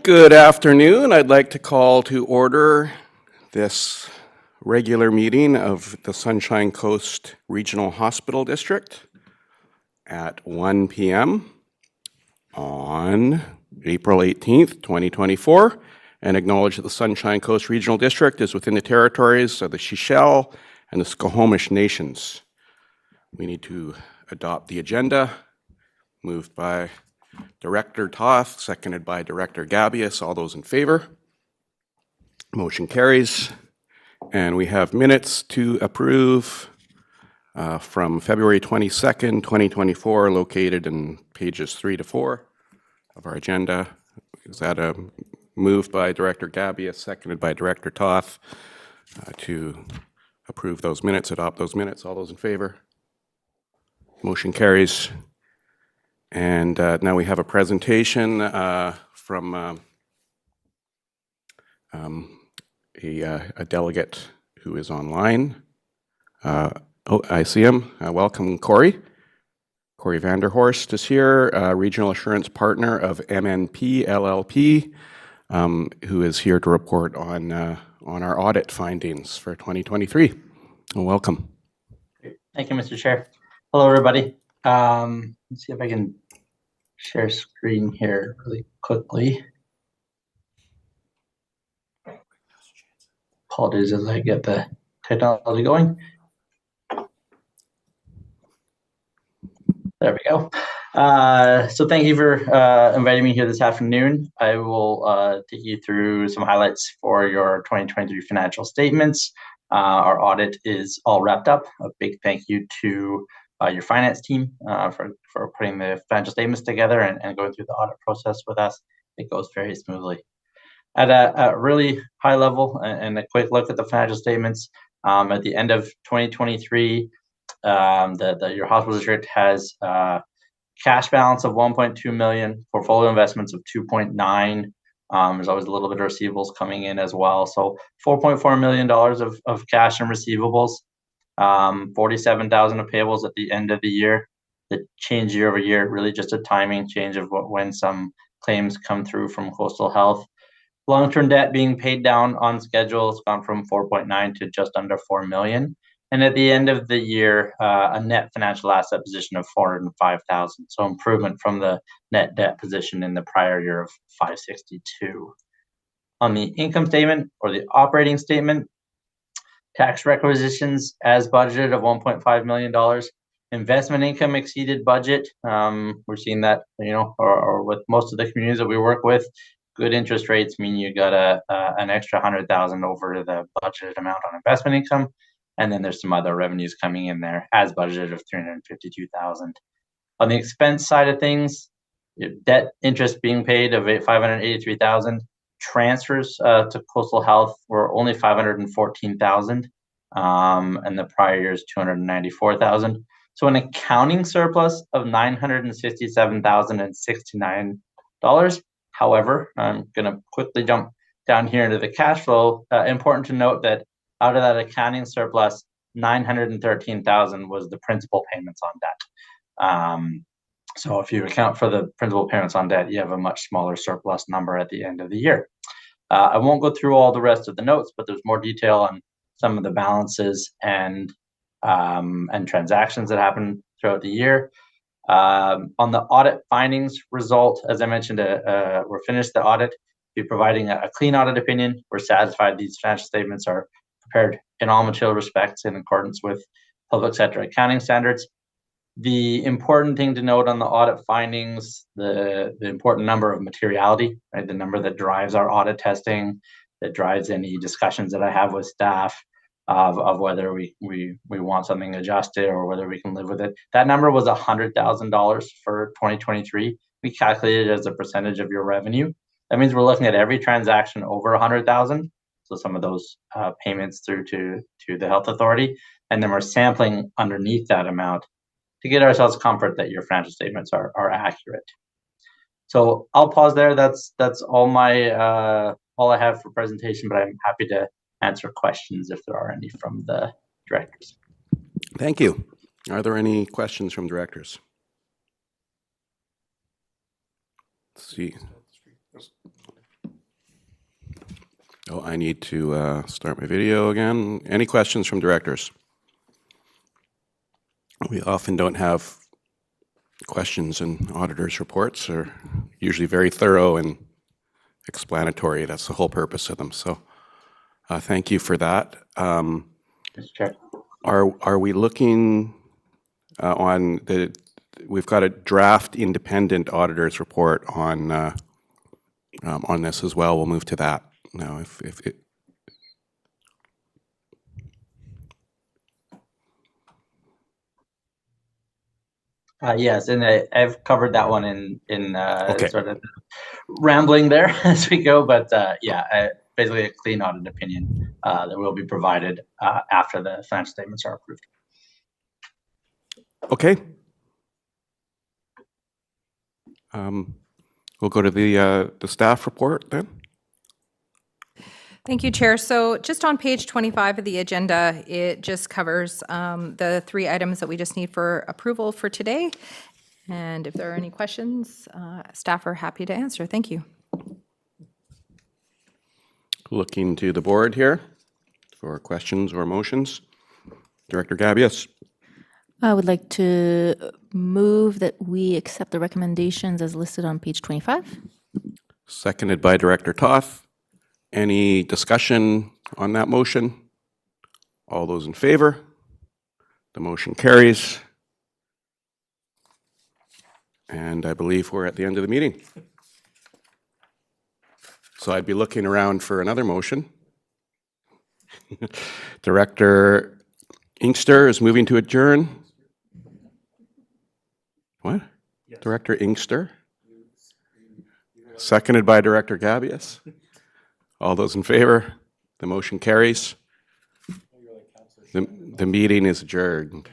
Good afternoon. I'd like to call to order this regular meeting of the Sunshine Coast Regional Hospital District at 1 p.m. on April 18th, 2024, and acknowledge that the Sunshine Coast Regional District is within the territories of the Shishel and the Skohomish Nations. We need to adopt the agenda, moved by Director Toth, seconded by Director Gabius. All those in favor? Motion carries. And we have minutes to approve from February 22nd, 2024, located in pages 3 to 4 of our agenda. Is that a move by Director Gabius, seconded by Director Toth to approve those minutes, adopt those minutes? All those in favor? Motion carries. And now we have a presentation from a delegate who is online. I see him. Welcome, Corey. Corey Vanderhorst is here, Regional Assurance Partner of MNP LLP, who is here to report on our audit findings for 2023. Welcome. Thank you, Mr. Chair. Hello, everybody. Let's see if I can share screen here really quickly. Apologies as I get the technology going. There we go. So thank you for inviting me here this afternoon. I will take you through some highlights for your 2023 financial statements. Our audit is all wrapped up. A big thank you to your finance team for putting the financial statements together and going through the audit process with us. It goes very smoothly. At a really high level and a quick look at the financial statements, at the end of 2023, your hospital district has cash balance of 1.2 million, portfolio investments of 2.9. There's always a little bit of receivables coming in as well. So $4.4 million of cash and receivables, 47,000 of payables at the end of the year. The change year over year, really just a timing change of when some claims come through from Coastal Health. Long-term debt being paid down on schedule. It's gone from 4.9 to just under 4 million. And at the end of the year, a net financial asset position of 405,000. So improvement from the net debt position in the prior year of 562. On the income statement or the operating statement, tax requisitions as budgeted of $1.5 million. Investment income exceeded budget. We're seeing that, or with most of the communities that we work with, good interest rates mean you got an extra 100,000 over the budgeted amount on investment income. And then there's some other revenues coming in there as budgeted of 352,000. On the expense side of things, debt interest being paid of 583,000. Transfers to Coastal Health were only 514,000, and the prior year is 294,000. So an accounting surplus of $967,069. However, I'm going to quickly jump down here into the cash flow. Important to note that out of that accounting surplus, 913,000 was the principal payments on debt. So if you account for the principal payments on debt, you have a much smaller surplus number at the end of the year. I won't go through all the rest of the notes, but there's more detail on some of the balances and transactions that happened throughout the year. On the audit findings result, as I mentioned, we're finished the audit. We're providing a clean audit opinion. We're satisfied these financial statements are prepared in all material respects in accordance with public sector accounting standards. The important thing to note on the audit findings, the important number of materiality, right? The number that drives our audit testing, that drives any discussions that I have with staff of whether we want something adjusted or whether we can live with it. That number was $100,000 for 2023. We calculated it as a percentage of your revenue. That means we're looking at every transaction over 100,000. So some of those payments through to the health authority, and then we're sampling underneath that amount to get ourselves comfort that your financial statements are accurate. So I'll pause there. That's all all I have for presentation, but I'm happy to answer questions if there are any from the directors. Thank you. Are there any questions from directors? Let's see. Oh, I need to start my video again. Any questions from directors? We often don't have questions in auditors' reports. They're usually very thorough and explanatory. That's the whole purpose of them. So thank you for that. Mr. Chair. Are we looking on the, we've got a draft independent auditor's report on this as well. We'll move to that now. If it, Yes, and I've covered that one in Okay. sort of rambling there as we go, but yeah, basically a clean audit opinion that will be provided after the financial statements are approved. Okay. We'll go to the staff report then. Thank you, Chair. So just on page 25 of the agenda, it just covers the 3 items that we just need for approval for today. And if there are any questions, staff are happy to answer. Thank you. Looking to the board here for questions or motions. Director Gabius. I would like to move that we accept the recommendations as listed on page 25. Seconded by Director Toth. Any discussion on that motion? All those in favor? The motion carries. And I believe we're at the end of the meeting. So I'd be looking around for another motion. Director Inkster is moving to adjourn. What? Yes. Director Inkster? Seconded by Director Gabius. All those in favor? The motion carries. The meeting is adjourned.